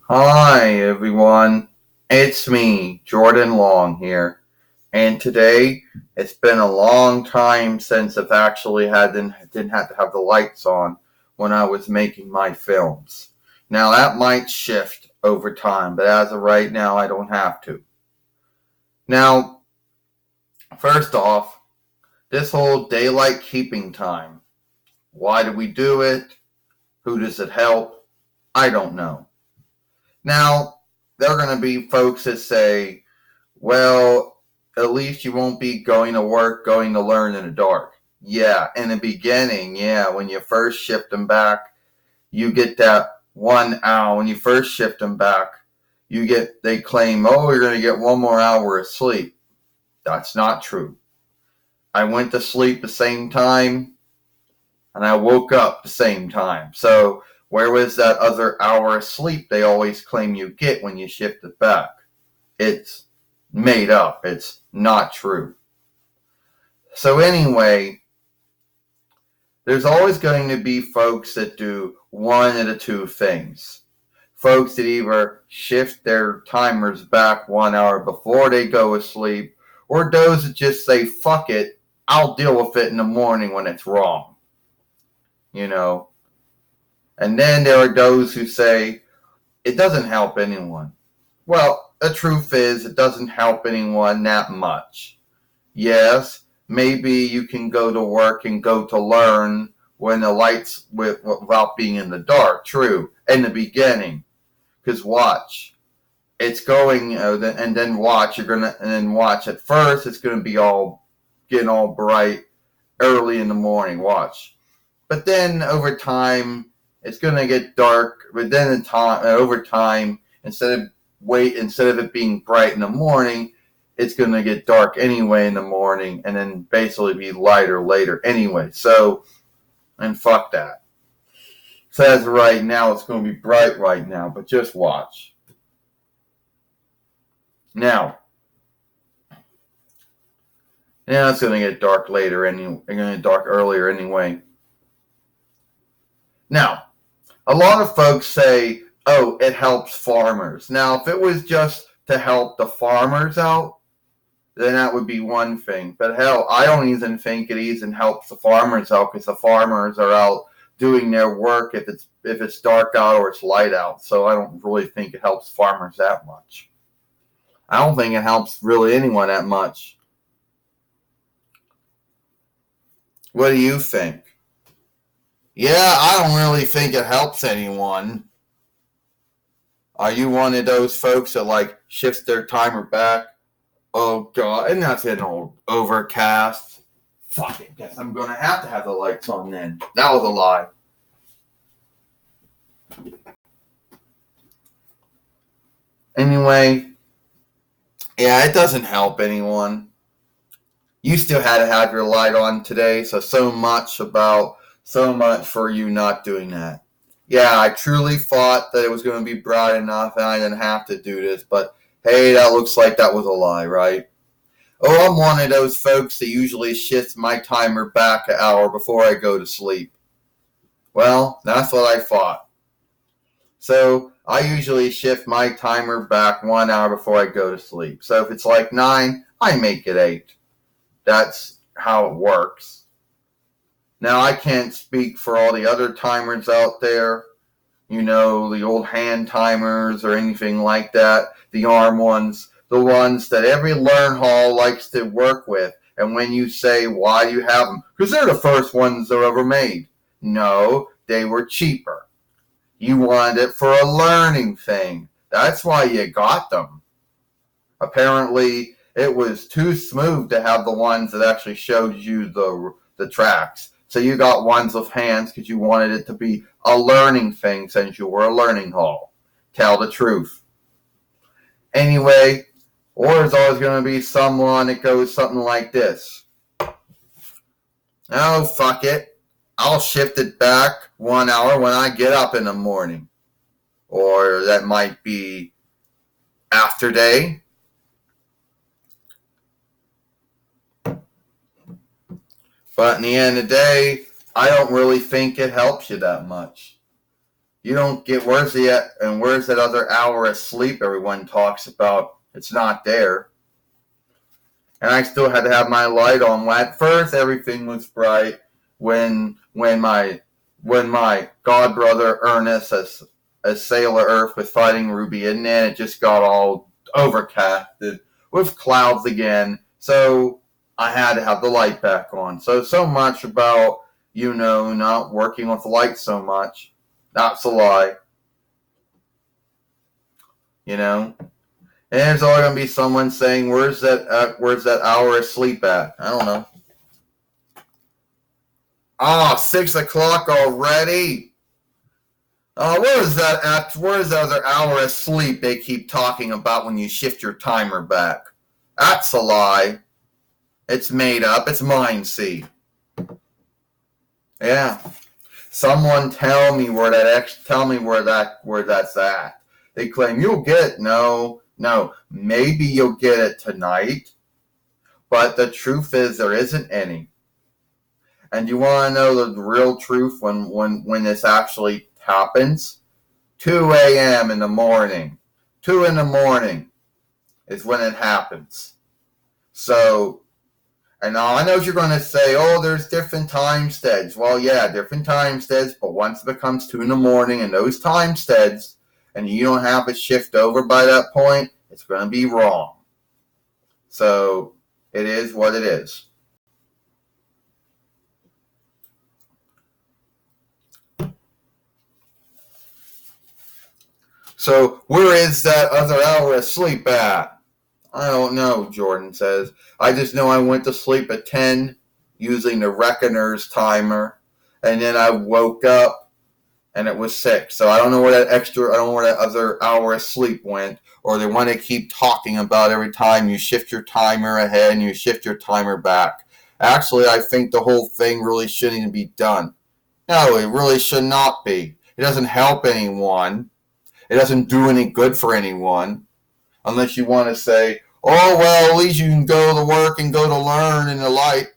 Hi everyone, it's me, Jordan Long here, and today it's been a long time since I've actually didn't have to have the lights on when I was making my films. Now that might shift over time, but as of right now, I don't have to. Now, first off, this whole daylight keeping time. Why do we do it? Who does it help? I don't know. Now, there are going to be folks that say, well, at least you won't be going to work, going to learn in the dark. Yeah, in the beginning, yeah, when you first shift them back, you get that 1 hour. When you first shift them back, they claim, oh, you're going to get 1 more hour of sleep. That's not true. I went to sleep the same time and I woke up the same time. So where was that other hour of sleep they always claim you get when you shift it back? It's made up. It's not true. So anyway, there's always going to be folks that do one of the two things. Folks that either shift their timers back 1 hour before they go to sleep, or those that just say, fuck it, I'll deal with it in the morning when it's wrong. You know? And then there are those who say, it doesn't help anyone. Well, the truth is, it doesn't help anyone that much. Yes, maybe you can go to work and go to learn when the lights without being in the dark. True, in the beginning, because watch, it's going and then watch. And then watch. At first, it's gonna be all getting all bright early in the morning. Watch, but then over time, it's gonna get dark. But then over time, instead of it being bright in the morning, it's going to get dark anyway in the morning and then basically be lighter later anyway. So, and fuck that. So as of right now, it's going to be bright right now, but just watch. Now, it's going to get dark later anyway. It's going to get dark earlier anyway. Now, a lot of folks say, oh, it helps farmers. Now, if it was just to help the farmers out, then that would be one thing. But hell, I don't even think it even helps the farmers out because the farmers are out doing their work if it's dark out or it's light out. So I don't really think it helps farmers that much. I don't think it helps really anyone that much. What do you think? Yeah, I don't really think it helps anyone. Are you one of those folks that like shifts their timer back? Oh god, and that's an old overcast. Fuck it, guess I'm gonna have to have the lights on then. That was a lie. Anyway, yeah, it doesn't help anyone. You still had to have your light on today, so much for you not doing that. Yeah, I truly thought that it was going to be bright enough and I didn't have to do this, but hey, that looks like that was a lie, right? Oh, I'm one of those folks that usually shifts my timer back an hour before I go to sleep. Well, that's what I thought. So I usually shift my timer back 1 hour before I go to sleep. So if it's like 9, I make it 8. That's how it works. Now I can't speak for all the other timers out there, the old hand timers or anything like that, the arm ones, the ones that every learn hall likes to work with. And when you say, why do you have them? Because they're the first ones that were ever made. No, they were cheaper. You wanted it for a learning thing. That's why you got them. Apparently, it was too smooth to have the ones that actually showed you the tracks. So you got ones with hands because you wanted it to be a learning thing since you were a learning hall. Tell the truth. Anyway, or there's always going to be someone that goes something like this. Oh, fuck it. I'll shift it back 1 hour when I get up in the morning. Or that might be after day. But in the end of the day, I don't really think it helps you that much. You don't get where's that other hour of sleep everyone talks about? It's not there. And I still had to have my light on. At first, everything was bright. When my god brother Ernest as Sailor Earth was fighting Ruby, and then it just got all overcasted with clouds again. So I had to have the light back on. So much about not working with the light so much. That's a lie. And there's always gonna be someone saying, "Where's that hour of sleep at?" I don't know. 6 o'clock already. Where is that other hour of sleep they keep talking about when you shift your timer back? That's a lie. It's made up. It's mind seed. Yeah. Someone tell me where that's at. They claim you'll get it. No. Maybe you'll get it tonight, but the truth is there isn't any. And you want to know the real truth when this actually happens? 2 a.m. in the morning. 2 in the morning is when it happens. So, and now I know you're going to say, oh, there's different time steads. Well, yeah, different time steads, but once it becomes 2 in the morning and those time steads, and you don't have a shift over by that point, it's going to be wrong. So, it is what it is. So, where is that other hour of sleep at? I don't know, Jordan says. I just know I went to sleep at 10 using the Reckoner's timer, and then I woke up and it was 6. So I don't know where that other hour of sleep went, or the one they keep talking about every time you shift your timer ahead and you shift your timer back. Actually, I think the whole thing really shouldn't even be done. No, it really should not be. It doesn't help anyone. It doesn't do any good for anyone. Unless you want to say, oh, well, at least you can go to work and go to learn in the light.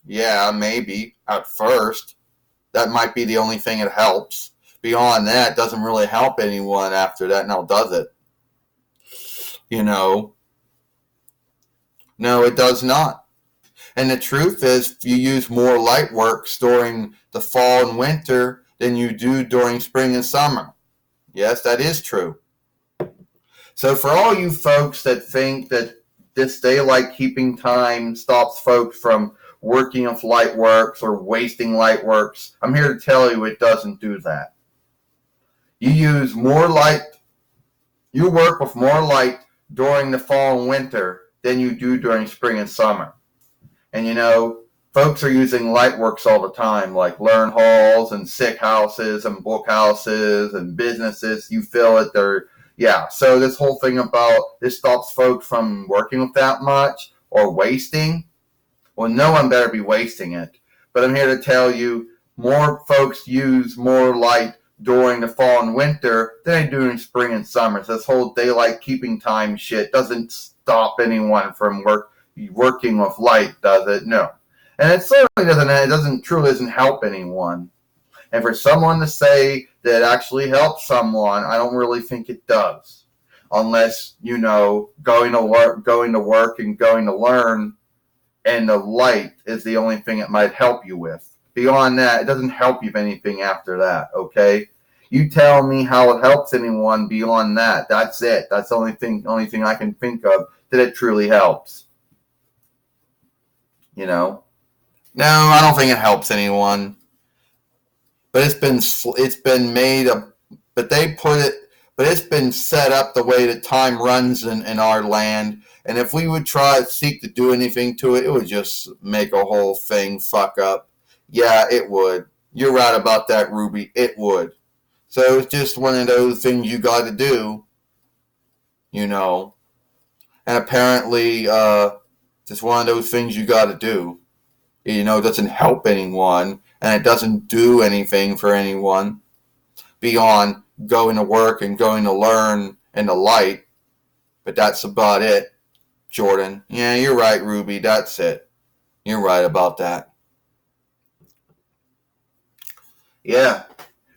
Yeah, maybe, at first. That might be the only thing that helps. Beyond that, it doesn't really help anyone after that, now does it? No, it does not. And the truth is, you use more light works during the fall and winter than you do during spring and summer. Yes, that is true. So for all you folks that think that this daylight keeping time stops folks from working with light works or wasting light works, I'm here to tell you it doesn't do that. You use more light, you work with more light during the fall and winter than you do during spring and summer. And folks are using light works all the time, like learn halls and sick houses and book houses and businesses. You feel it, so this whole thing about this stops folks from working with that much or wasting, well, no one better be wasting it. But I'm here to tell you, more folks use more light during the fall and winter than they do in spring and summer. So this whole daylight keeping time shit doesn't stop anyone from working with light, does it? No. And it certainly doesn't help anyone. And for someone to say that it actually helps someone, I don't really think it does. Unless, going to work and going to learn, and the light is the only thing it might help you with. Beyond that, it doesn't help you with anything after that, okay? You tell me how it helps anyone beyond that. That's it. That's the only thing I can think of that it truly helps. No, I don't think it helps anyone. But it's been set up the way that time runs in our land. And if we would seek to do anything to it, it would just make a whole thing fuck up. Yeah, it would. You're right about that, Ruby. It would. So it's just one of those things you got to do, And apparently, just one of those things you got to do. It doesn't help anyone, and it doesn't do anything for anyone beyond going to work and going to learn in the light. But that's about it, Jordan. Yeah, you're right, Ruby. That's it. You're right about that. Yeah.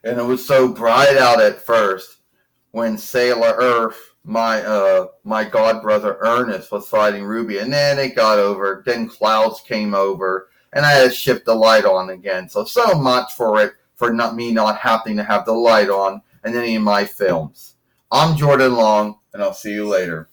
And it was so bright out at first when Sailor Earth, my god brother Ernest, was fighting Ruby, and then it got over. Then clouds came over, and I had to shift the light on again. So much for me not having to have the light on in any of my films. I'm Jordan Long, and I'll see you later.